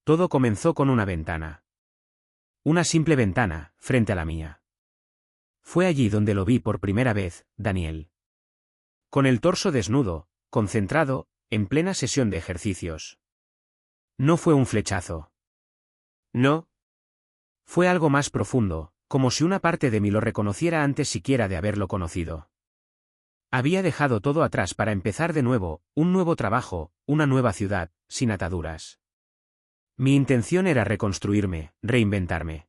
Todo comenzó con una ventana. Una simple ventana, frente a la mía. Fue allí donde lo vi por primera vez, Daniel. Con el torso desnudo, concentrado, en plena sesión de ejercicios. No fue un flechazo. No. Fue algo más profundo, como si una parte de mí lo reconociera antes siquiera de haberlo conocido. Había dejado todo atrás para empezar de nuevo, un nuevo trabajo, una nueva ciudad, sin ataduras. Mi intención era reconstruirme, reinventarme.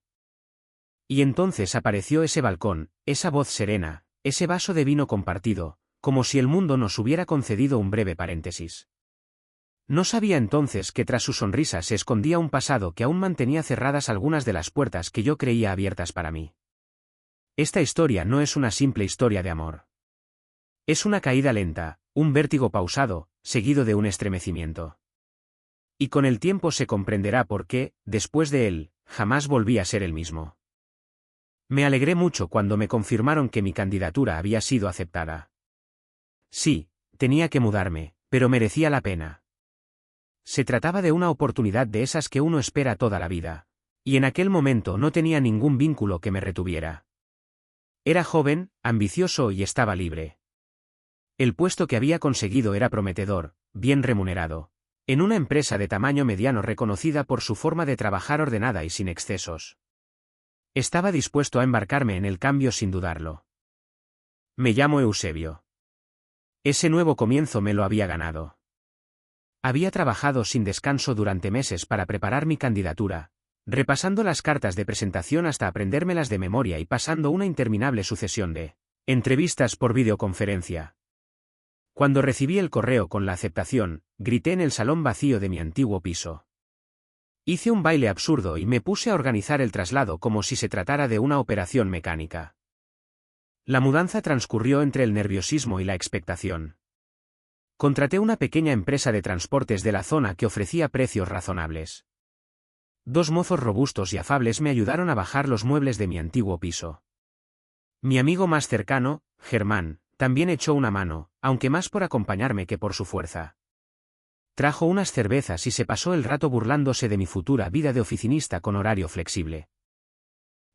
Y entonces apareció ese balcón, esa voz serena, ese vaso de vino compartido, como si el mundo nos hubiera concedido un breve paréntesis. No sabía entonces que tras su sonrisa se escondía un pasado que aún mantenía cerradas algunas de las puertas que yo creía abiertas para mí. Esta historia no es una simple historia de amor. Es una caída lenta, un vértigo pausado, seguido de un estremecimiento. Y con el tiempo se comprenderá por qué, después de él, jamás volví a ser el mismo. Me alegré mucho cuando me confirmaron que mi candidatura había sido aceptada. Sí, tenía que mudarme, pero merecía la pena. Se trataba de una oportunidad de esas que uno espera toda la vida. Y en aquel momento no tenía ningún vínculo que me retuviera. Era joven, ambicioso y estaba libre. El puesto que había conseguido era prometedor, bien remunerado. En una empresa de tamaño mediano reconocida por su forma de trabajar ordenada y sin excesos. Estaba dispuesto a embarcarme en el cambio sin dudarlo. Me llamo Eusebio. Ese nuevo comienzo me lo había ganado. Había trabajado sin descanso durante meses para preparar mi candidatura, repasando las cartas de presentación hasta aprendérmelas de memoria y pasando una interminable sucesión de entrevistas por videoconferencia. Cuando recibí el correo con la aceptación, grité en el salón vacío de mi antiguo piso. Hice un baile absurdo y me puse a organizar el traslado como si se tratara de una operación mecánica. La mudanza transcurrió entre el nerviosismo y la expectación. Contraté una pequeña empresa de transportes de la zona que ofrecía precios razonables. 2 mozos robustos y afables me ayudaron a bajar los muebles de mi antiguo piso. Mi amigo más cercano, Germán, también echó una mano, aunque más por acompañarme que por su fuerza. Trajo unas cervezas y se pasó el rato burlándose de mi futura vida de oficinista con horario flexible.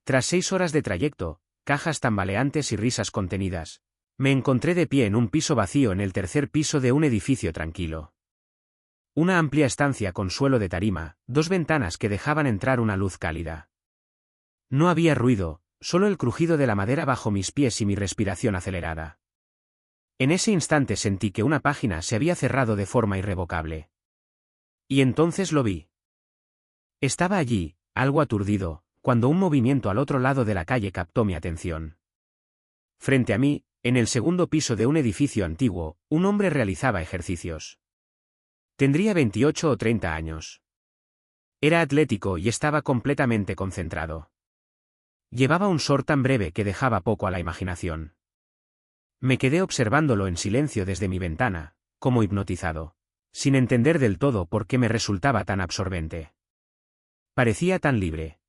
Tras 6 horas de trayecto, cajas tambaleantes y risas contenidas, me encontré de pie en un piso vacío en el 3er piso de un edificio tranquilo. Una amplia estancia con suelo de tarima, 2 ventanas que dejaban entrar una luz cálida. No había ruido, solo el crujido de la madera bajo mis pies y mi respiración acelerada. En ese instante sentí que una página se había cerrado de forma irrevocable. Y entonces lo vi. Estaba allí, algo aturdido, cuando un movimiento al otro lado de la calle captó mi atención. Frente a mí, en el 2º piso de un edificio antiguo, un hombre realizaba ejercicios. Tendría 28 o 30 años. Era atlético y estaba completamente concentrado. Llevaba un short tan breve que dejaba poco a la imaginación. Me quedé observándolo en silencio desde mi ventana, como hipnotizado, sin entender del todo por qué me resultaba tan absorbente. Parecía tan libre.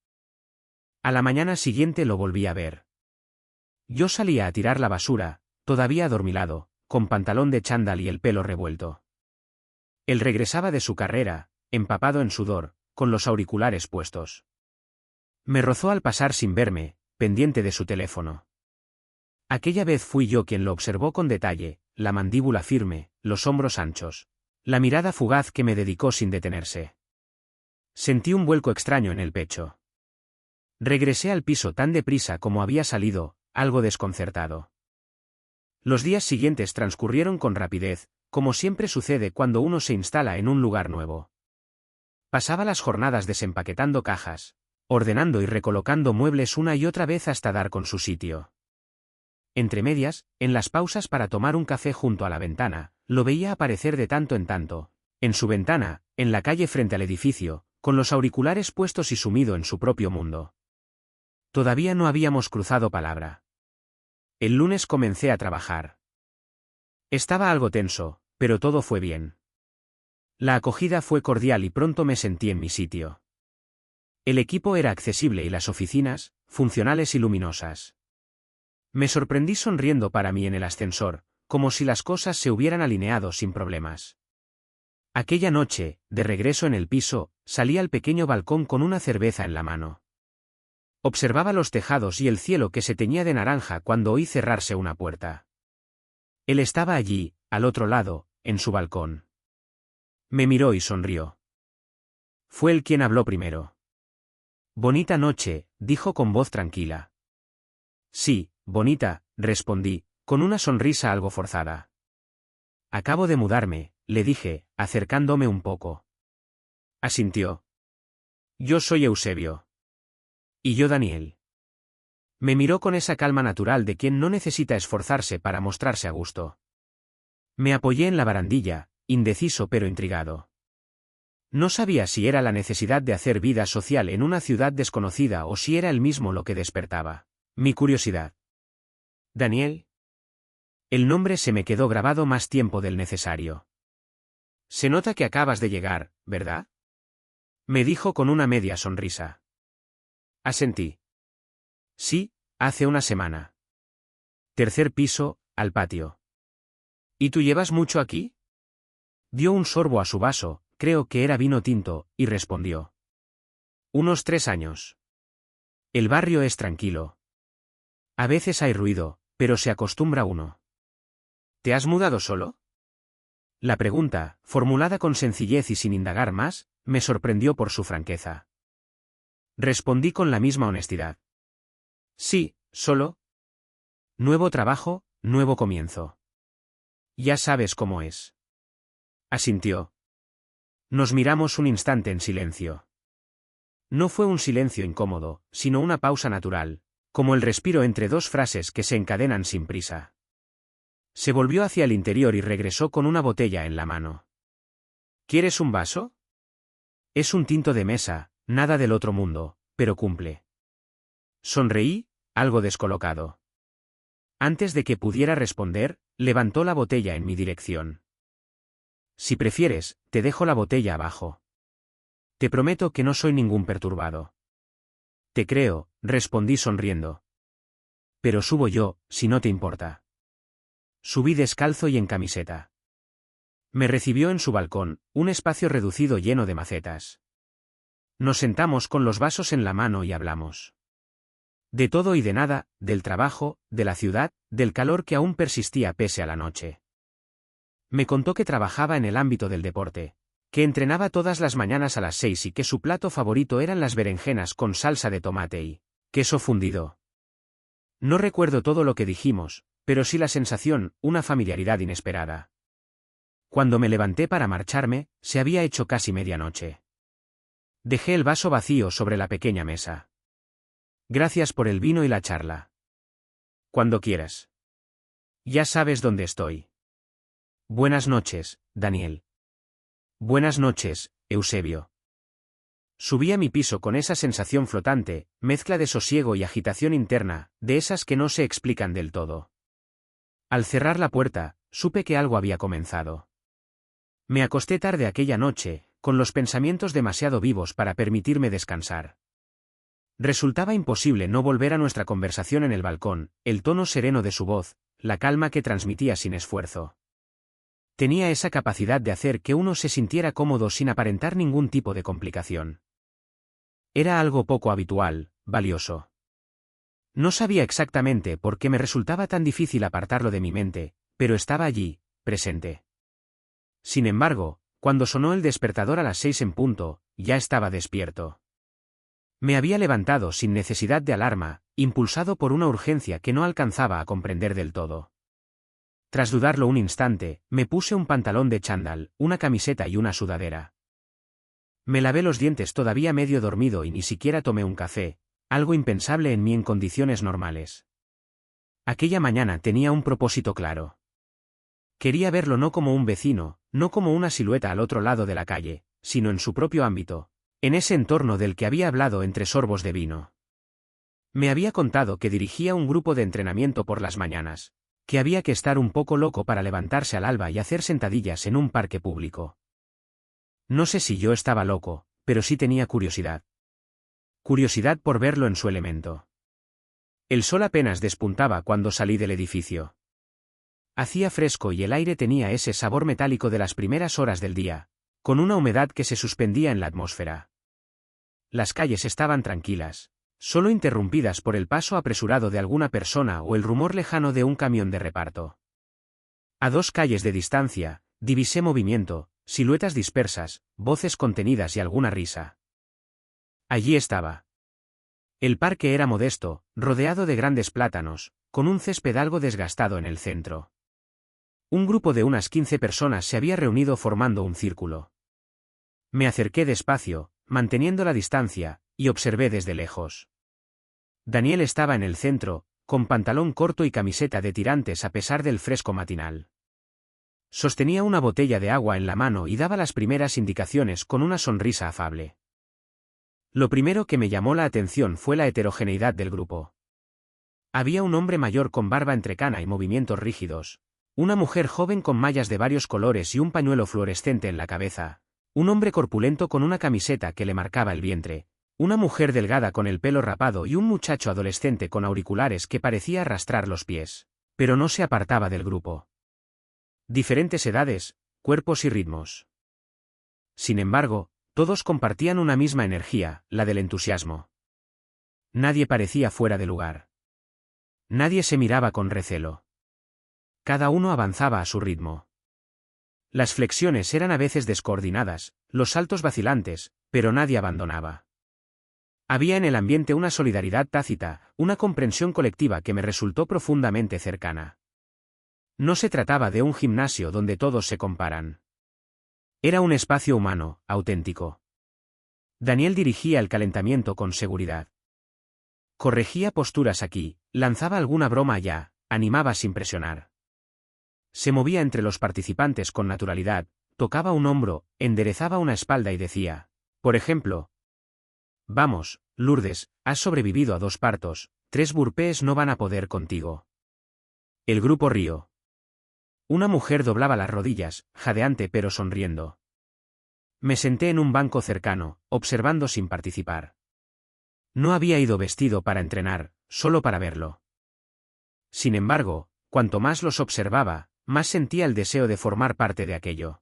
A la mañana siguiente lo volví a ver. Yo salía a tirar la basura, todavía adormilado, con pantalón de chándal y el pelo revuelto. Él regresaba de su carrera, empapado en sudor, con los auriculares puestos. Me rozó al pasar sin verme, pendiente de su teléfono. Aquella vez fui yo quien lo observó con detalle, la mandíbula firme, los hombros anchos, la mirada fugaz que me dedicó sin detenerse. Sentí un vuelco extraño en el pecho. Regresé al piso tan deprisa como había salido, algo desconcertado. Los días siguientes transcurrieron con rapidez, como siempre sucede cuando uno se instala en un lugar nuevo. Pasaba las jornadas desempaquetando cajas, ordenando y recolocando muebles una y otra vez hasta dar con su sitio. Entre medias, en las pausas para tomar un café junto a la ventana, lo veía aparecer de tanto en tanto, en su ventana, en la calle frente al edificio, con los auriculares puestos y sumido en su propio mundo. Todavía no habíamos cruzado palabra. El lunes comencé a trabajar. Estaba algo tenso, pero todo fue bien. La acogida fue cordial y pronto me sentí en mi sitio. El equipo era accesible y las oficinas, funcionales y luminosas. Me sorprendí sonriendo para mí en el ascensor, como si las cosas se hubieran alineado sin problemas. Aquella noche, de regreso en el piso, salí al pequeño balcón con una cerveza en la mano. Observaba los tejados y el cielo que se teñía de naranja cuando oí cerrarse una puerta. Él estaba allí, al otro lado, en su balcón. Me miró y sonrió. Fue él quien habló primero. Bonita noche, dijo con voz tranquila. Sí, bonita, respondí, con una sonrisa algo forzada. Acabo de mudarme, le dije, acercándome un poco. Asintió. Yo soy Eusebio. Y yo Daniel. Me miró con esa calma natural de quien no necesita esforzarse para mostrarse a gusto. Me apoyé en la barandilla, indeciso pero intrigado. No sabía si era la necesidad de hacer vida social en una ciudad desconocida o si era él mismo lo que despertaba mi curiosidad. Daniel. El nombre se me quedó grabado más tiempo del necesario. Se nota que acabas de llegar, ¿verdad? Me dijo con una media sonrisa. Asentí. Sí, hace una semana. Tercer piso, al patio. ¿Y tú llevas mucho aquí? Dio un sorbo a su vaso, creo que era vino tinto, y respondió. Unos 3 años. El barrio es tranquilo. A veces hay ruido, pero se acostumbra uno. ¿Te has mudado solo? La pregunta, formulada con sencillez y sin indagar más, me sorprendió por su franqueza. Respondí con la misma honestidad. Sí, solo. Nuevo trabajo, nuevo comienzo. Ya sabes cómo es. Asintió. Nos miramos un instante en silencio. No fue un silencio incómodo, sino una pausa natural, como el respiro entre dos frases que se encadenan sin prisa. Se volvió hacia el interior y regresó con una botella en la mano. ¿Quieres un vaso? Es un tinto de mesa, nada del otro mundo, pero cumple. Sonreí, algo descolocado. Antes de que pudiera responder, levantó la botella en mi dirección. Si prefieres, te dejo la botella abajo. Te prometo que no soy ningún perturbado. Te creo, respondí sonriendo. Pero subo yo, si no te importa. Subí descalzo y en camiseta. Me recibió en su balcón, un espacio reducido lleno de macetas. Nos sentamos con los vasos en la mano y hablamos. De todo y de nada, del trabajo, de la ciudad, del calor que aún persistía pese a la noche. Me contó que trabajaba en el ámbito del deporte, que entrenaba todas las mañanas a las 6 y que su plato favorito eran las berenjenas con salsa de tomate y queso fundido. No recuerdo todo lo que dijimos, pero sí la sensación, una familiaridad inesperada. Cuando me levanté para marcharme, se había hecho casi medianoche. Dejé el vaso vacío sobre la pequeña mesa. Gracias por el vino y la charla. Cuando quieras. Ya sabes dónde estoy. Buenas noches, Daniel. Buenas noches, Eusebio. Subí a mi piso con esa sensación flotante, mezcla de sosiego y agitación interna, de esas que no se explican del todo. Al cerrar la puerta, supe que algo había comenzado. Me acosté tarde aquella noche, con los pensamientos demasiado vivos para permitirme descansar. Resultaba imposible no volver a nuestra conversación en el balcón, el tono sereno de su voz, la calma que transmitía sin esfuerzo. Tenía esa capacidad de hacer que uno se sintiera cómodo sin aparentar ningún tipo de complicación. Era algo poco habitual, valioso. No sabía exactamente por qué me resultaba tan difícil apartarlo de mi mente, pero estaba allí, presente. Sin embargo, cuando sonó el despertador a las 6 en punto, ya estaba despierto. Me había levantado sin necesidad de alarma, impulsado por una urgencia que no alcanzaba a comprender del todo. Tras dudarlo un instante, me puse un pantalón de chándal, una camiseta y una sudadera. Me lavé los dientes todavía medio dormido y ni siquiera tomé un café, algo impensable en mí en condiciones normales. Aquella mañana tenía un propósito claro. Quería verlo no como un vecino, no como una silueta al otro lado de la calle, sino en su propio ámbito, en ese entorno del que había hablado entre sorbos de vino. Me había contado que dirigía un grupo de entrenamiento por las mañanas, que había que estar un poco loco para levantarse al alba y hacer sentadillas en un parque público. No sé si yo estaba loco, pero sí tenía curiosidad. Curiosidad por verlo en su elemento. El sol apenas despuntaba cuando salí del edificio. Hacía fresco y el aire tenía ese sabor metálico de las primeras horas del día, con una humedad que se suspendía en la atmósfera. Las calles estaban tranquilas, solo interrumpidas por el paso apresurado de alguna persona o el rumor lejano de un camión de reparto. A 2 calles de distancia, divisé movimiento, siluetas dispersas, voces contenidas y alguna risa. Allí estaba. El parque era modesto, rodeado de grandes plátanos, con un césped algo desgastado en el centro. Un grupo de unas 15 personas se había reunido formando un círculo. Me acerqué despacio, manteniendo la distancia, y observé desde lejos. Daniel estaba en el centro, con pantalón corto y camiseta de tirantes a pesar del fresco matinal. Sostenía una botella de agua en la mano y daba las primeras indicaciones con una sonrisa afable. Lo primero que me llamó la atención fue la heterogeneidad del grupo. Había un hombre mayor con barba entrecana y movimientos rígidos, una mujer joven con mallas de varios colores y un pañuelo fluorescente en la cabeza, un hombre corpulento con una camiseta que le marcaba el vientre, una mujer delgada con el pelo rapado y un muchacho adolescente con auriculares que parecía arrastrar los pies, pero no se apartaba del grupo. Diferentes edades, cuerpos y ritmos. Sin embargo, todos compartían una misma energía, la del entusiasmo. Nadie parecía fuera de lugar. Nadie se miraba con recelo. Cada uno avanzaba a su ritmo. Las flexiones eran a veces descoordinadas, los saltos vacilantes, pero nadie abandonaba. Había en el ambiente una solidaridad tácita, una comprensión colectiva que me resultó profundamente cercana. No se trataba de un gimnasio donde todos se comparan. Era un espacio humano, auténtico. Daniel dirigía el calentamiento con seguridad. Corregía posturas aquí, lanzaba alguna broma allá, animaba sin presionar. Se movía entre los participantes con naturalidad, tocaba un hombro, enderezaba una espalda y decía, por ejemplo: «Vamos, Lourdes, has sobrevivido a 2 partos, 3 burpees no van a poder contigo». El grupo rió. Una mujer doblaba las rodillas, jadeante pero sonriendo. Me senté en un banco cercano, observando sin participar. No había ido vestido para entrenar, solo para verlo. Sin embargo, cuanto más los observaba, más sentía el deseo de formar parte de aquello.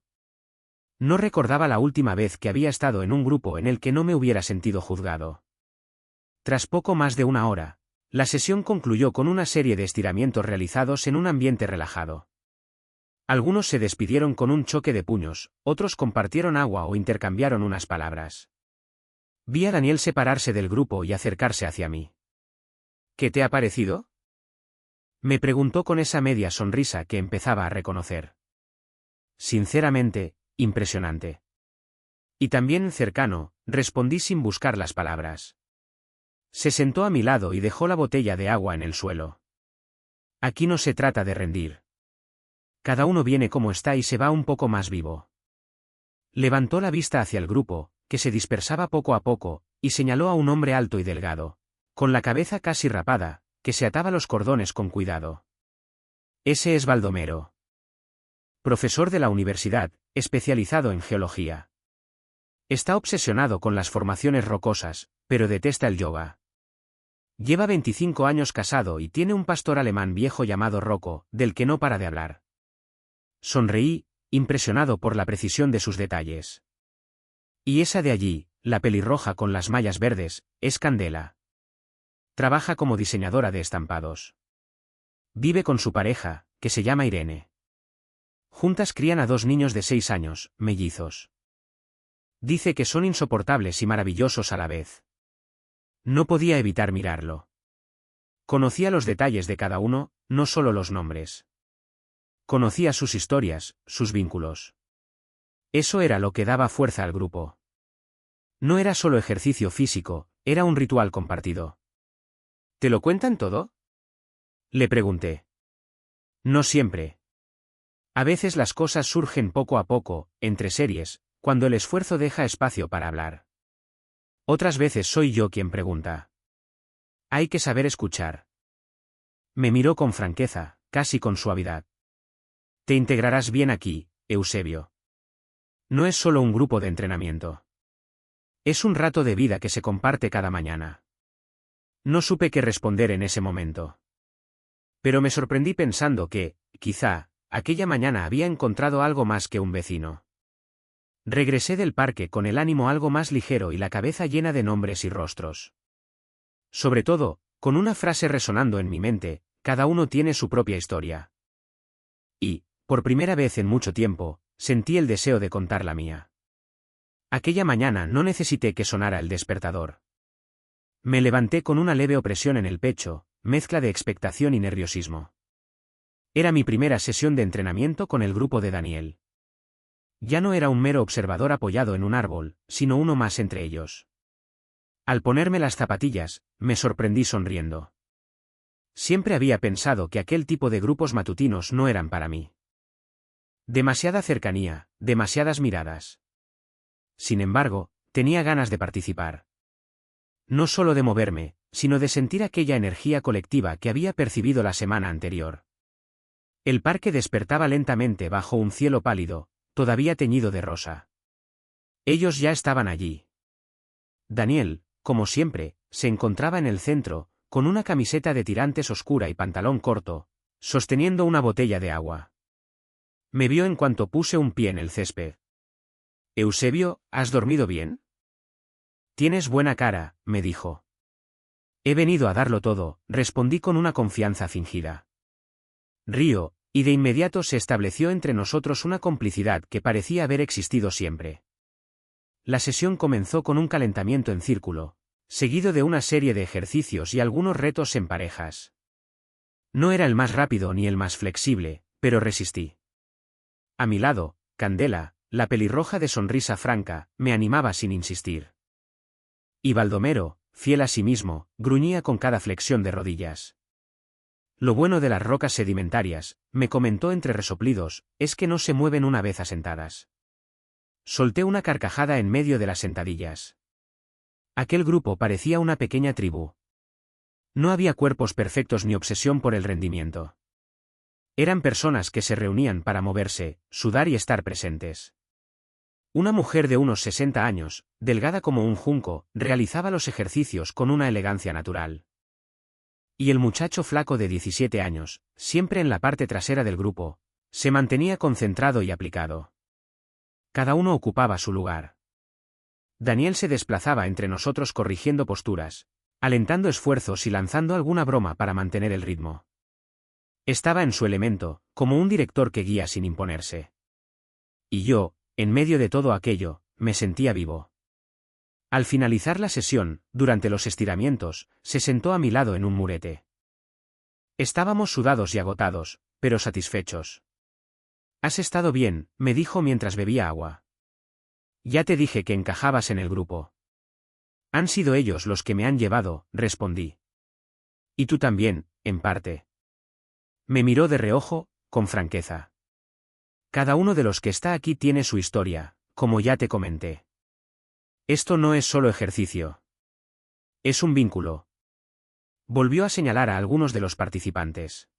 No recordaba la última vez que había estado en un grupo en el que no me hubiera sentido juzgado. Tras poco más de 1 hora, la sesión concluyó con una serie de estiramientos realizados en un ambiente relajado. Algunos se despidieron con un choque de puños, otros compartieron agua o intercambiaron unas palabras. Vi a Daniel separarse del grupo y acercarse hacia mí. «¿Qué te ha parecido?», me preguntó con esa media sonrisa que empezaba a reconocer. Sinceramente, impresionante. Y también cercano, respondí sin buscar las palabras. Se sentó a mi lado y dejó la botella de agua en el suelo. Aquí no se trata de rendir. Cada uno viene como está y se va un poco más vivo. Levantó la vista hacia el grupo, que se dispersaba poco a poco, y señaló a un hombre alto y delgado, con la cabeza casi rapada, que se ataba los cordones con cuidado. Ese es Baldomero. Profesor de la universidad, especializado en geología. Está obsesionado con las formaciones rocosas, pero detesta el yoga. Lleva 25 años casado y tiene un pastor alemán viejo llamado Rocco, del que no para de hablar. Sonreí, impresionado por la precisión de sus detalles. Y esa de allí, la pelirroja con las mallas verdes, es Candela. Trabaja como diseñadora de estampados. Vive con su pareja, que se llama Irene. Juntas crían a 2 niños de 6 años, mellizos. Dice que son insoportables y maravillosos a la vez. No podía evitar mirarlo. Conocía los detalles de cada uno, no solo los nombres. Conocía sus historias, sus vínculos. Eso era lo que daba fuerza al grupo. No era solo ejercicio físico, era un ritual compartido. ¿Te lo cuentan todo?, le pregunté. No siempre. A veces las cosas surgen poco a poco, entre series, cuando el esfuerzo deja espacio para hablar. Otras veces soy yo quien pregunta. Hay que saber escuchar. Me miró con franqueza, casi con suavidad. Te integrarás bien aquí, Eusebio. No es solo un grupo de entrenamiento. Es un rato de vida que se comparte cada mañana. No supe qué responder en ese momento. Pero me sorprendí pensando que, quizá, aquella mañana había encontrado algo más que un vecino. Regresé del parque con el ánimo algo más ligero y la cabeza llena de nombres y rostros. Sobre todo, con una frase resonando en mi mente: cada uno tiene su propia historia. Y, por primera vez en mucho tiempo, sentí el deseo de contar la mía. Aquella mañana no necesité que sonara el despertador. Me levanté con una leve opresión en el pecho, mezcla de expectación y nerviosismo. Era mi primera sesión de entrenamiento con el grupo de Daniel. Ya no era un mero observador apoyado en un árbol, sino uno más entre ellos. Al ponerme las zapatillas, me sorprendí sonriendo. Siempre había pensado que aquel tipo de grupos matutinos no eran para mí. Demasiada cercanía, demasiadas miradas. Sin embargo, tenía ganas de participar. No solo de moverme, sino de sentir aquella energía colectiva que había percibido la semana anterior. El parque despertaba lentamente bajo un cielo pálido, todavía teñido de rosa. Ellos ya estaban allí. Daniel, como siempre, se encontraba en el centro, con una camiseta de tirantes oscura y pantalón corto, sosteniendo una botella de agua. Me vio en cuanto puse un pie en el césped. «Eusebio, ¿has dormido bien?» «Tienes buena cara», me dijo. «He venido a darlo todo», respondí con una confianza fingida. Río, y de inmediato se estableció entre nosotros una complicidad que parecía haber existido siempre. La sesión comenzó con un calentamiento en círculo, seguido de una serie de ejercicios y algunos retos en parejas. No era el más rápido ni el más flexible, pero resistí. A mi lado, Candela, la pelirroja de sonrisa franca, me animaba sin insistir. Y Baldomero, fiel a sí mismo, gruñía con cada flexión de rodillas. Lo bueno de las rocas sedimentarias, me comentó entre resoplidos, es que no se mueven una vez asentadas. Solté una carcajada en medio de las sentadillas. Aquel grupo parecía una pequeña tribu. No había cuerpos perfectos ni obsesión por el rendimiento. Eran personas que se reunían para moverse, sudar y estar presentes. Una mujer de unos 60 años, delgada como un junco, realizaba los ejercicios con una elegancia natural. Y el muchacho flaco de 17 años, siempre en la parte trasera del grupo, se mantenía concentrado y aplicado. Cada uno ocupaba su lugar. Daniel se desplazaba entre nosotros corrigiendo posturas, alentando esfuerzos y lanzando alguna broma para mantener el ritmo. Estaba en su elemento, como un director que guía sin imponerse. Y yo, en medio de todo aquello, me sentía vivo. Al finalizar la sesión, durante los estiramientos, se sentó a mi lado en un murete. Estábamos sudados y agotados, pero satisfechos. «Has estado bien», me dijo mientras bebía agua. «Ya te dije que encajabas en el grupo». «Han sido ellos los que me han llevado», respondí. «Y tú también, en parte». Me miró de reojo, con franqueza. «Cada uno de los que está aquí tiene su historia, como ya te comenté. Esto no es solo ejercicio. Es un vínculo». Volvió a señalar a algunos de los participantes.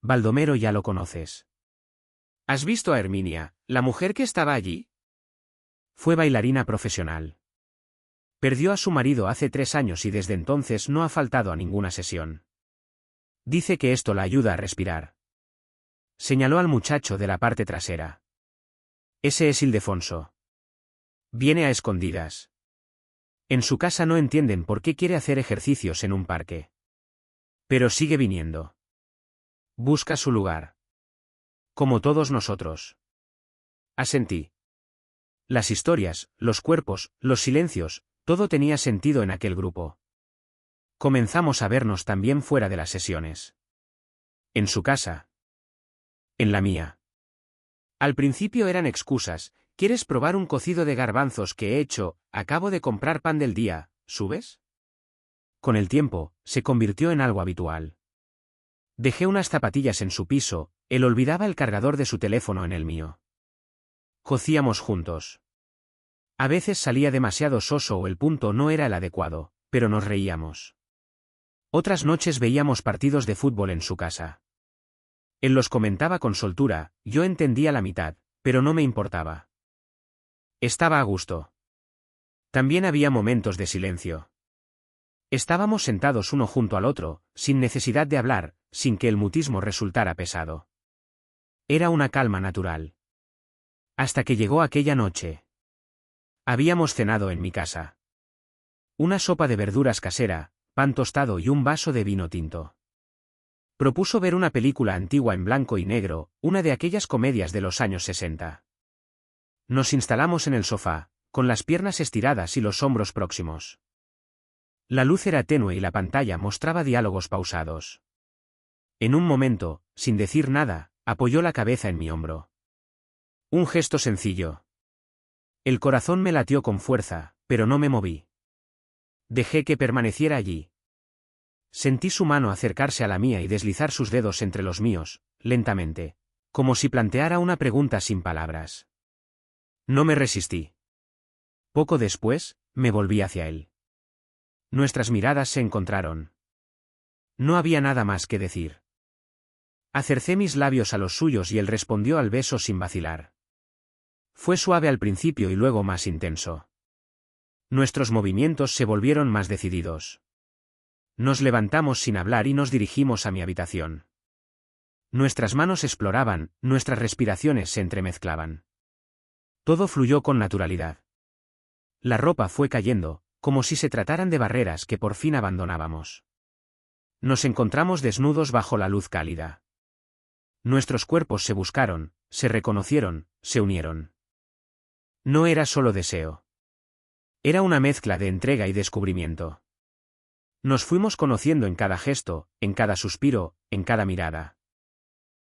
«Baldomero ya lo conoces. ¿Has visto a Herminia, la mujer que estaba allí?» Fue bailarina profesional. Perdió a su marido hace 3 años y desde entonces no ha faltado a ninguna sesión. Dice que esto la ayuda a respirar. Señaló al muchacho de la parte trasera. Ese es Ildefonso. Viene a escondidas. En su casa no entienden por qué quiere hacer ejercicios en un parque. Pero sigue viniendo. Busca su lugar. Como todos nosotros. Asentí. Las historias, los cuerpos, los silencios, todo tenía sentido en aquel grupo. Comenzamos a vernos también fuera de las sesiones. En su casa. En la mía. Al principio eran excusas. ¿Quieres probar un cocido de garbanzos que he hecho? Acabo de comprar pan del día, ¿subes? Con el tiempo, se convirtió en algo habitual. Dejé unas zapatillas en su piso, él olvidaba el cargador de su teléfono en el mío. Cocíamos juntos. A veces salía demasiado soso o el punto no era el adecuado, pero nos reíamos. Otras noches veíamos partidos de fútbol en su casa. Él los comentaba con soltura, yo entendía la mitad, pero no me importaba. Estaba a gusto. También había momentos de silencio. Estábamos sentados uno junto al otro, sin necesidad de hablar, sin que el mutismo resultara pesado. Era una calma natural. Hasta que llegó aquella noche. Habíamos cenado en mi casa. Una sopa de verduras casera, pan tostado y un vaso de vino tinto. Propuso ver una película antigua en blanco y negro, una de aquellas comedias de los años 60. Nos instalamos en el sofá, con las piernas estiradas y los hombros próximos. La luz era tenue y la pantalla mostraba diálogos pausados. En un momento, sin decir nada, apoyó la cabeza en mi hombro. Un gesto sencillo. El corazón me latió con fuerza, pero no me moví. Dejé que permaneciera allí. Sentí su mano acercarse a la mía y deslizar sus dedos entre los míos, lentamente, como si planteara una pregunta sin palabras. No me resistí. Poco después, me volví hacia él. Nuestras miradas se encontraron. No había nada más que decir. Acercé mis labios a los suyos y él respondió al beso sin vacilar. Fue suave al principio y luego más intenso. Nuestros movimientos se volvieron más decididos. Nos levantamos sin hablar y nos dirigimos a mi habitación. Nuestras manos exploraban, nuestras respiraciones se entremezclaban. Todo fluyó con naturalidad. La ropa fue cayendo, como si se trataran de barreras que por fin abandonábamos. Nos encontramos desnudos bajo la luz cálida. Nuestros cuerpos se buscaron, se reconocieron, se unieron. No era solo deseo. Era una mezcla de entrega y descubrimiento. Nos fuimos conociendo en cada gesto, en cada suspiro, en cada mirada.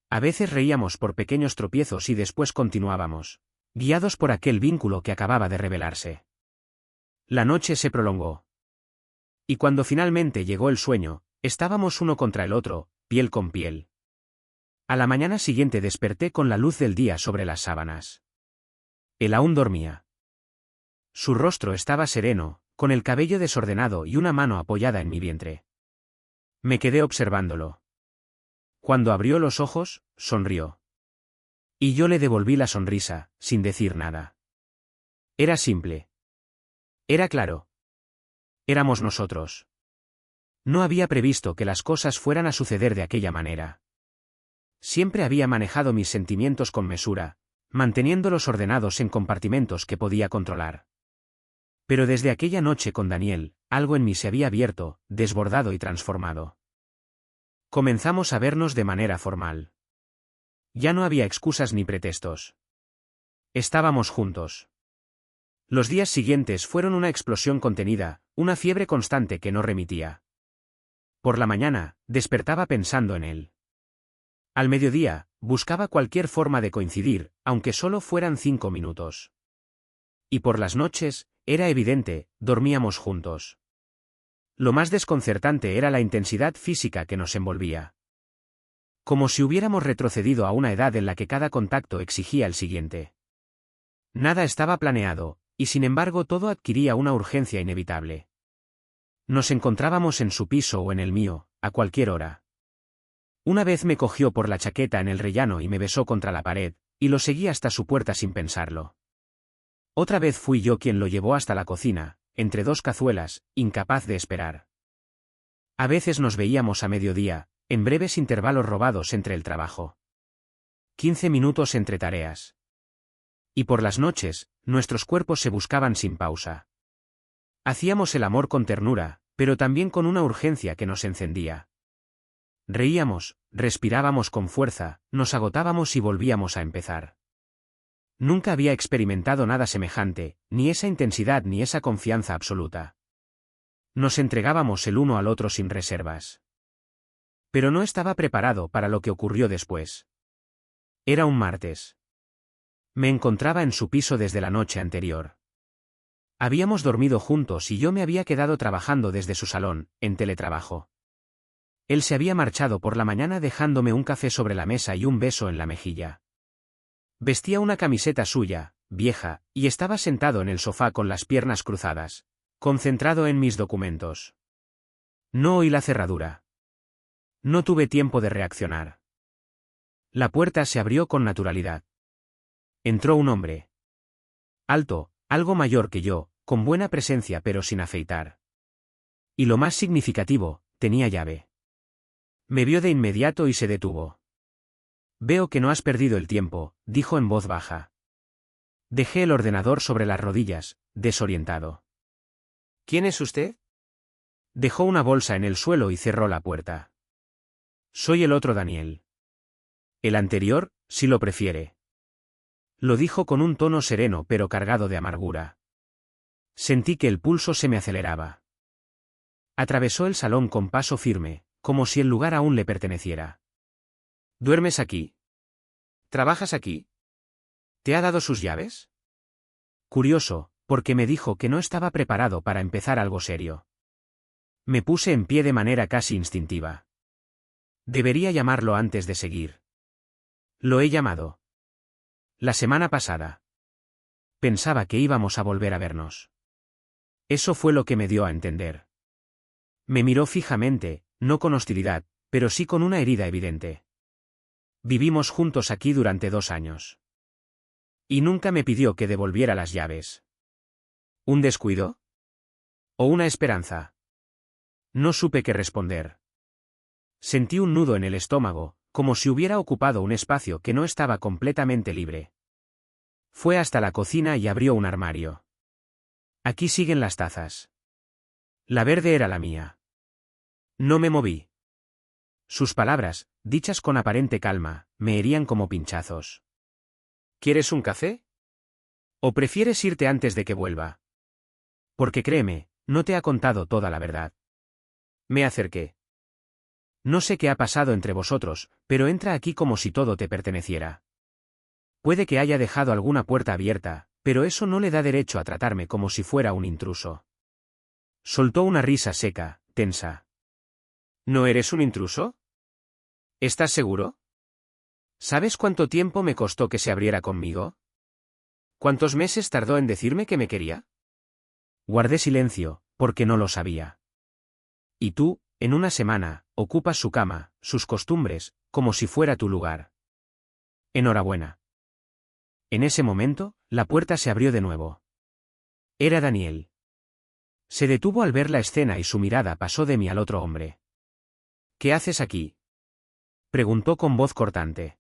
A veces reíamos por pequeños tropiezos y después continuábamos, guiados por aquel vínculo que acababa de revelarse. La noche se prolongó. Y cuando finalmente llegó el sueño, estábamos uno contra el otro, piel con piel. A la mañana siguiente desperté con la luz del día sobre las sábanas. Él aún dormía. Su rostro estaba sereno, con el cabello desordenado y una mano apoyada en mi vientre. Me quedé observándolo. Cuando abrió los ojos, sonrió. Y yo le devolví la sonrisa, sin decir nada. Era simple. Era claro. Éramos nosotros. No había previsto que las cosas fueran a suceder de aquella manera. Siempre había manejado mis sentimientos con mesura, manteniéndolos ordenados en compartimentos que podía controlar. Pero desde aquella noche con Daniel, algo en mí se había abierto, desbordado y transformado. Comenzamos a vernos de manera formal. Ya no había excusas ni pretextos. Estábamos juntos. Los días siguientes fueron una explosión contenida, una fiebre constante que no remitía. Por la mañana, despertaba pensando en él. Al mediodía, buscaba cualquier forma de coincidir, aunque solo fueran 5 minutos. Y por las noches, era evidente, dormíamos juntos. Lo más desconcertante era la intensidad física que nos envolvía. Como si hubiéramos retrocedido a una edad en la que cada contacto exigía el siguiente. Nada estaba planeado, y sin embargo todo adquiría una urgencia inevitable. Nos encontrábamos en su piso o en el mío, a cualquier hora. Una vez me cogió por la chaqueta en el rellano y me besó contra la pared, y lo seguí hasta su puerta sin pensarlo. Otra vez fui yo quien lo llevó hasta la cocina, entre dos cazuelas, incapaz de esperar. A veces nos veíamos a mediodía, en breves intervalos robados entre el trabajo. 15 minutos entre tareas. Y por las noches, nuestros cuerpos se buscaban sin pausa. Hacíamos el amor con ternura, pero también con una urgencia que nos encendía. Reíamos, respirábamos con fuerza, nos agotábamos y volvíamos a empezar. Nunca había experimentado nada semejante, ni esa intensidad ni esa confianza absoluta. Nos entregábamos el uno al otro sin reservas. Pero no estaba preparado para lo que ocurrió después. Era un martes. Me encontraba en su piso desde la noche anterior. Habíamos dormido juntos y yo me había quedado trabajando desde su salón, en teletrabajo. Él se había marchado por la mañana dejándome un café sobre la mesa y un beso en la mejilla. Vestía una camiseta suya, vieja, y estaba sentado en el sofá con las piernas cruzadas, concentrado en mis documentos. No oí la cerradura. No tuve tiempo de reaccionar. La puerta se abrió con naturalidad. Entró un hombre. Alto, algo mayor que yo, con buena presencia pero sin afeitar. Y lo más significativo, tenía llave. Me vio de inmediato y se detuvo. Veo que no has perdido el tiempo, dijo en voz baja. Dejé el ordenador sobre las rodillas, desorientado. ¿Quién es usted? Dejó una bolsa en el suelo y cerró la puerta. Soy el otro Daniel. El anterior, si lo prefiere. Lo dijo con un tono sereno pero cargado de amargura. Sentí que el pulso se me aceleraba. Atravesó el salón con paso firme, como si el lugar aún le perteneciera. ¿Duermes aquí? ¿Trabajas aquí? ¿Te ha dado sus llaves? Curioso, porque me dijo que no estaba preparado para empezar algo serio. Me puse en pie de manera casi instintiva. Debería llamarlo antes de seguir. Lo he llamado. La semana pasada. Pensaba que íbamos a volver a vernos. Eso fue lo que me dio a entender. Me miró fijamente, no con hostilidad, pero sí con una herida evidente. Vivimos juntos aquí durante 2 años. Y nunca me pidió que devolviera las llaves. ¿Un descuido? ¿O una esperanza? No supe qué responder. Sentí un nudo en el estómago, como si hubiera ocupado un espacio que no estaba completamente libre. Fue hasta la cocina y abrió un armario. Aquí siguen las tazas. La verde era la mía. No me moví. Sus palabras, dichas con aparente calma, me herían como pinchazos. ¿Quieres un café? ¿O prefieres irte antes de que vuelva? Porque créeme, no te ha contado toda la verdad. Me acerqué. No sé qué ha pasado entre vosotros, pero entra aquí como si todo te perteneciera. Puede que haya dejado alguna puerta abierta, pero eso no le da derecho a tratarme como si fuera un intruso. Soltó una risa seca, tensa. ¿No eres un intruso? ¿Estás seguro? ¿Sabes cuánto tiempo me costó que se abriera conmigo? ¿Cuántos meses tardó en decirme que me quería? Guardé silencio, porque no lo sabía. Y tú, en una semana, ocupas su cama, sus costumbres, como si fuera tu lugar. Enhorabuena. En ese momento, la puerta se abrió de nuevo. Era Daniel. Se detuvo al ver la escena y su mirada pasó de mí al otro hombre. ¿Qué haces aquí? Preguntó con voz cortante.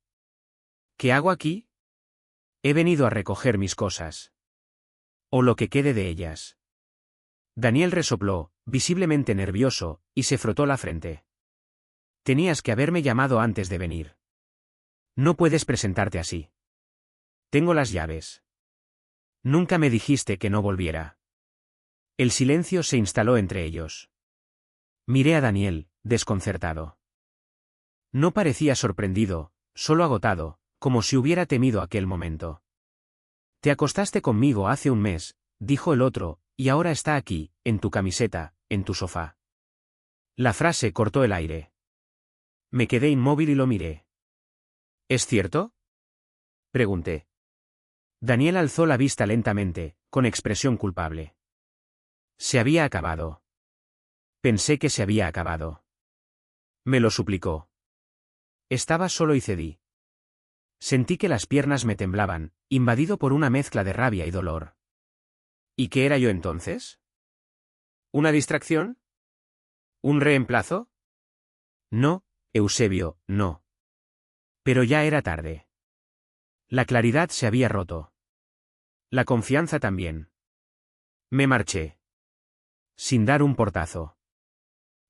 ¿Qué hago aquí? He venido a recoger mis cosas. O lo que quede de ellas. Daniel resopló, visiblemente nervioso, y se frotó la frente. Tenías que haberme llamado antes de venir. No puedes presentarte así. Tengo las llaves. Nunca me dijiste que no volviera. El silencio se instaló entre ellos. Miré a Daniel, desconcertado. No parecía sorprendido, solo agotado, como si hubiera temido aquel momento. Te acostaste conmigo hace un mes, dijo el otro, y ahora está aquí, en tu camiseta, en tu sofá. La frase cortó el aire. Me quedé inmóvil y lo miré. ¿Es cierto? Pregunté. Daniel alzó la vista lentamente, con expresión culpable. Se había acabado. Pensé que se había acabado. Me lo suplicó. Estaba solo y cedí. Sentí que las piernas me temblaban, invadido por una mezcla de rabia y dolor. ¿Y qué era yo entonces? ¿Una distracción? ¿Un reemplazo? No, Eusebio, no. Pero ya era tarde. La claridad se había roto. La confianza también. Me marché. Sin dar un portazo.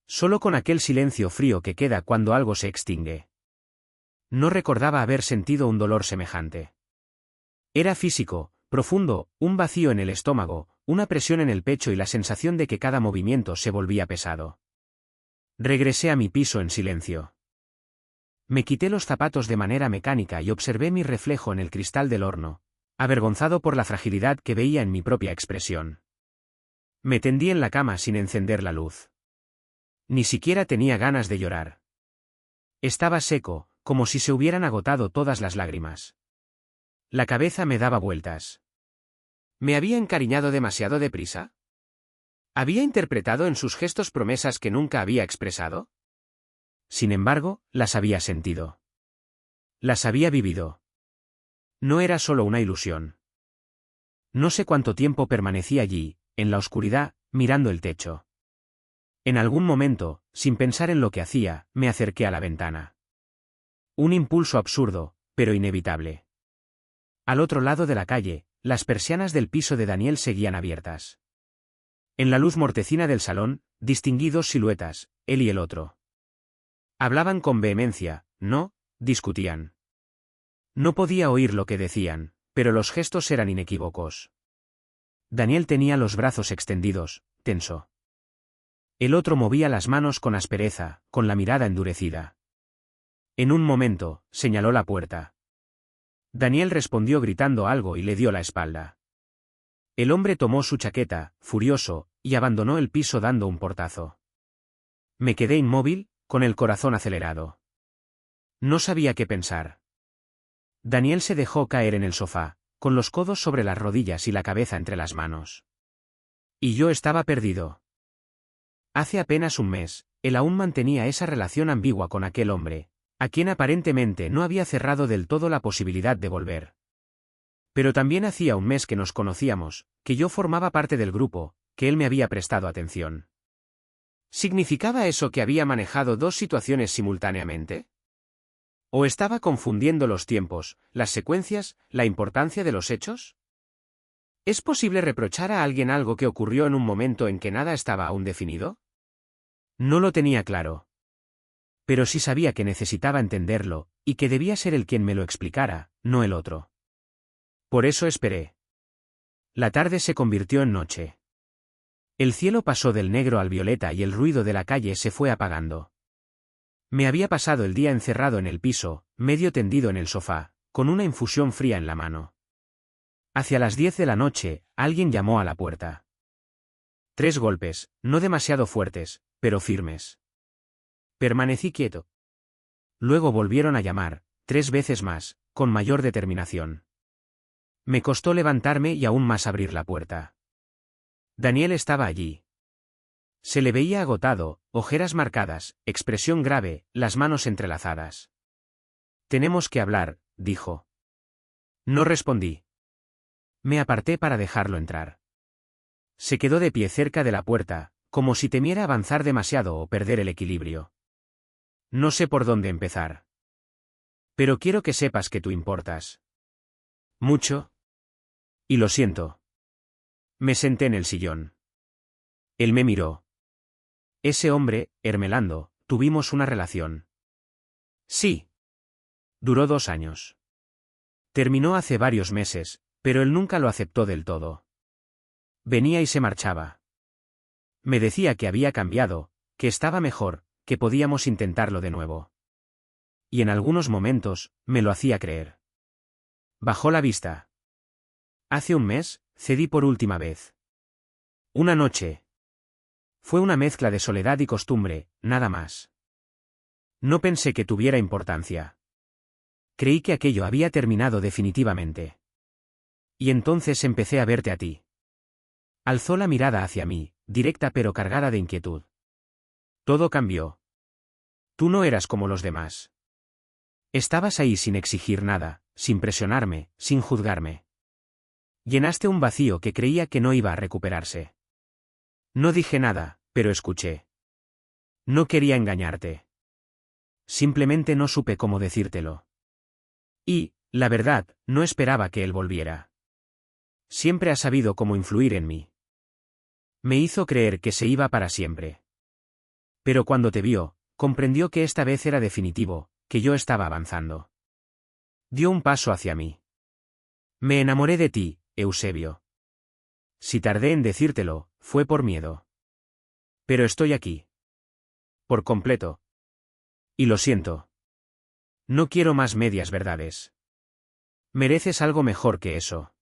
Solo con aquel silencio frío que queda cuando algo se extingue. No recordaba haber sentido un dolor semejante. Era físico, profundo, un vacío en el estómago, una presión en el pecho y la sensación de que cada movimiento se volvía pesado. Regresé a mi piso en silencio. Me quité los zapatos de manera mecánica y observé mi reflejo en el cristal del horno, avergonzado por la fragilidad que veía en mi propia expresión. Me tendí en la cama sin encender la luz. Ni siquiera tenía ganas de llorar. Estaba seco, como si se hubieran agotado todas las lágrimas. La cabeza me daba vueltas. ¿Me había encariñado demasiado deprisa? ¿Había interpretado en sus gestos promesas que nunca había expresado? Sin embargo, las había sentido. Las había vivido. No era solo una ilusión. No sé cuánto tiempo permanecí allí, en la oscuridad, mirando el techo. En algún momento, sin pensar en lo que hacía, me acerqué a la ventana. Un impulso absurdo, pero inevitable. Al otro lado de la calle, las persianas del piso de Daniel seguían abiertas. En la luz mortecina del salón, distinguí dos siluetas, él y el otro. Hablaban con vehemencia, no, discutían. No podía oír lo que decían, pero los gestos eran inequívocos. Daniel tenía los brazos extendidos, tenso. El otro movía las manos con aspereza, con la mirada endurecida. En un momento, señaló la puerta. Daniel respondió gritando algo y le dio la espalda. El hombre tomó su chaqueta, furioso, y abandonó el piso dando un portazo. Me quedé inmóvil, con el corazón acelerado. No sabía qué pensar. Daniel se dejó caer en el sofá, con los codos sobre las rodillas y la cabeza entre las manos. Y yo estaba perdido. Hace apenas un mes, él aún mantenía esa relación ambigua con aquel hombre, a quien aparentemente no había cerrado del todo la posibilidad de volver. Pero también hacía un mes que nos conocíamos, que yo formaba parte del grupo, que él me había prestado atención. ¿Significaba eso que había manejado dos situaciones simultáneamente? ¿O estaba confundiendo los tiempos, las secuencias, la importancia de los hechos? ¿Es posible reprochar a alguien algo que ocurrió en un momento en que nada estaba aún definido? No lo tenía claro. Pero sí sabía que necesitaba entenderlo, y que debía ser él quien me lo explicara, no el otro. Por eso esperé. La tarde se convirtió en noche. El cielo pasó del negro al violeta y el ruido de la calle se fue apagando. Me había pasado el día encerrado en el piso, medio tendido en el sofá, con una infusión fría en la mano. Hacia las 10 de la noche, alguien llamó a la puerta. 3 golpes, no demasiado fuertes, pero firmes. Permanecí quieto. Luego volvieron a llamar, 3 veces más, con mayor determinación. Me costó levantarme y aún más abrir la puerta. Daniel estaba allí. Se le veía agotado, ojeras marcadas, expresión grave, las manos entrelazadas. Tenemos que hablar, dijo. No respondí. Me aparté para dejarlo entrar. Se quedó de pie cerca de la puerta, como si temiera avanzar demasiado o perder el equilibrio. No sé por dónde empezar. Pero quiero que sepas que tú importas. ¿Mucho? Y lo siento. Me senté en el sillón. Él me miró. Ese hombre, Hermelando, tuvimos una relación. Sí. Duró 2 años. Terminó hace varios meses, pero él nunca lo aceptó del todo. Venía y se marchaba. Me decía que había cambiado, que estaba mejor, que podíamos intentarlo de nuevo. Y en algunos momentos, me lo hacía creer. Bajó la vista. Hace un mes, cedí por última vez. Una noche. Fue una mezcla de soledad y costumbre, nada más. No pensé que tuviera importancia. Creí que aquello había terminado definitivamente. Y entonces empecé a verte a ti. Alzó la mirada hacia mí, directa pero cargada de inquietud. Todo cambió. Tú no eras como los demás. Estabas ahí sin exigir nada, sin presionarme, sin juzgarme. Llenaste un vacío que creía que no iba a recuperarse. No dije nada, pero escuché. No quería engañarte. Simplemente no supe cómo decírtelo. Y, la verdad, no esperaba que él volviera. Siempre ha sabido cómo influir en mí. Me hizo creer que se iba para siempre. Pero cuando te vio, comprendió que esta vez era definitivo, que yo estaba avanzando. Dio un paso hacia mí. Me enamoré de ti, Eusebio. Si tardé en decírtelo, fue por miedo. Pero estoy aquí. Por completo. Y lo siento. No quiero más medias verdades. Mereces algo mejor que eso.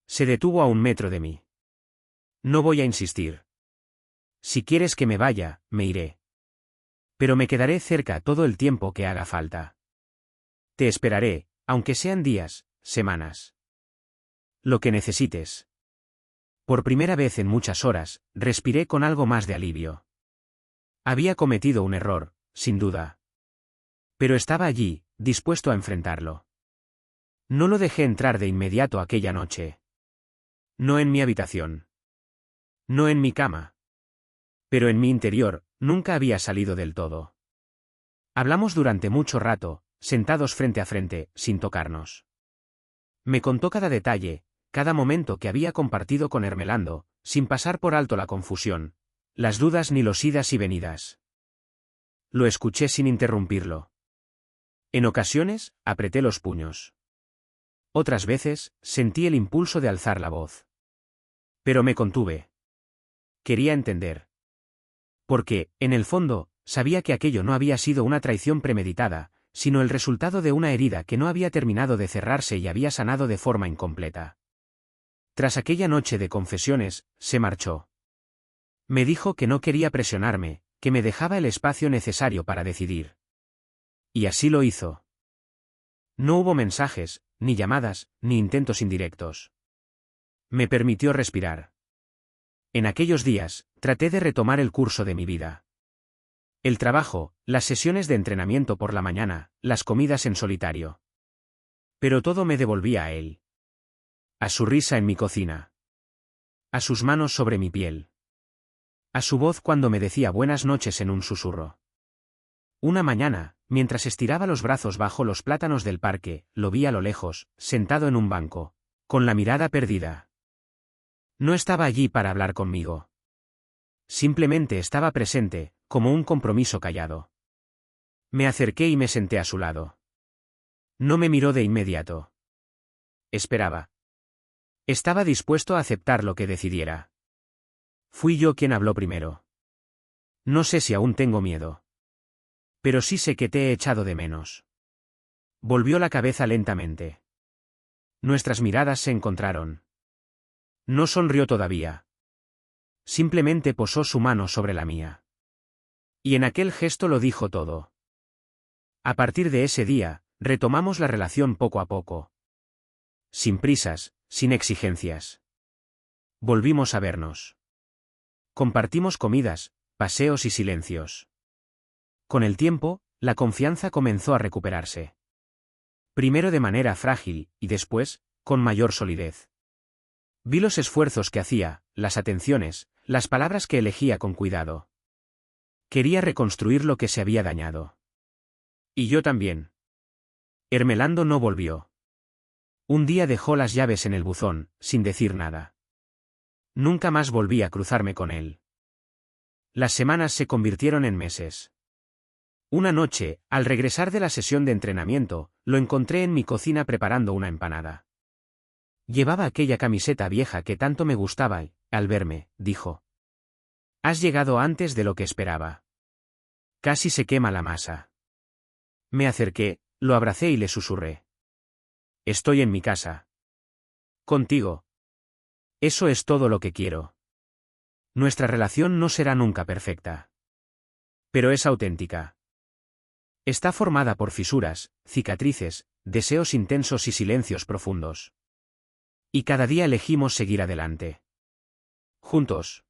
Se detuvo a 1 metro de mí. No voy a insistir. Si quieres que me vaya, me iré. Pero me quedaré cerca todo el tiempo que haga falta. Te esperaré, aunque sean días, semanas. Lo que necesites. Por primera vez en muchas horas, respiré con algo más de alivio. Había cometido un error, sin duda. Pero estaba allí, dispuesto a enfrentarlo. No lo dejé entrar de inmediato aquella noche. No en mi habitación. No en mi cama. Pero en mi interior, nunca había salido del todo. Hablamos durante mucho rato, sentados frente a frente, sin tocarnos. Me contó cada detalle, cada momento que había compartido con Ermelando, sin pasar por alto la confusión, las dudas ni los idas y venidas. Lo escuché sin interrumpirlo. En ocasiones, apreté los puños. Otras veces, sentí el impulso de alzar la voz. Pero me contuve. Quería entender. Porque, en el fondo, sabía que aquello no había sido una traición premeditada, sino el resultado de una herida que no había terminado de cerrarse y había sanado de forma incompleta. Tras aquella noche de confesiones, se marchó. Me dijo que no quería presionarme, que me dejaba el espacio necesario para decidir. Y así lo hizo. No hubo mensajes, ni llamadas, ni intentos indirectos. Me permitió respirar. En aquellos días, traté de retomar el curso de mi vida. El trabajo, las sesiones de entrenamiento por la mañana, las comidas en solitario. Pero todo me devolvía a él. A su risa en mi cocina. A sus manos sobre mi piel. A su voz cuando me decía buenas noches en un susurro. Una mañana, mientras estiraba los brazos bajo los plátanos del parque, lo vi a lo lejos, sentado en un banco, con la mirada perdida. No estaba allí para hablar conmigo. Simplemente estaba presente, como un compromiso callado. Me acerqué y me senté a su lado. No me miró de inmediato. Esperaba. Estaba dispuesto a aceptar lo que decidiera. Fui yo quien habló primero. No sé si aún tengo miedo. Pero sí sé que te he echado de menos. Volvió la cabeza lentamente. Nuestras miradas se encontraron. No sonrió todavía. Simplemente posó su mano sobre la mía. Y en aquel gesto lo dijo todo. A partir de ese día, retomamos la relación poco a poco. Sin prisas, sin exigencias. Volvimos a vernos. Compartimos comidas, paseos y silencios. Con el tiempo, la confianza comenzó a recuperarse. Primero de manera frágil, y después, con mayor solidez. Vi los esfuerzos que hacía, las atenciones, las palabras que elegía con cuidado. Quería reconstruir lo que se había dañado. Y yo también. Ermelando no volvió. Un día dejó las llaves en el buzón, sin decir nada. Nunca más volví a cruzarme con él. Las semanas se convirtieron en meses. Una noche, al regresar de la sesión de entrenamiento, lo encontré en mi cocina preparando una empanada. Llevaba aquella camiseta vieja que tanto me gustaba y, al verme, dijo: «Has llegado antes de lo que esperaba. Casi se quema la masa». Me acerqué, lo abracé y le susurré: «Estoy en mi casa. Contigo. Eso es todo lo que quiero. Nuestra relación no será nunca perfecta. Pero es auténtica. Está formada por fisuras, cicatrices, deseos intensos y silencios profundos. Y cada día elegimos seguir adelante. Juntos.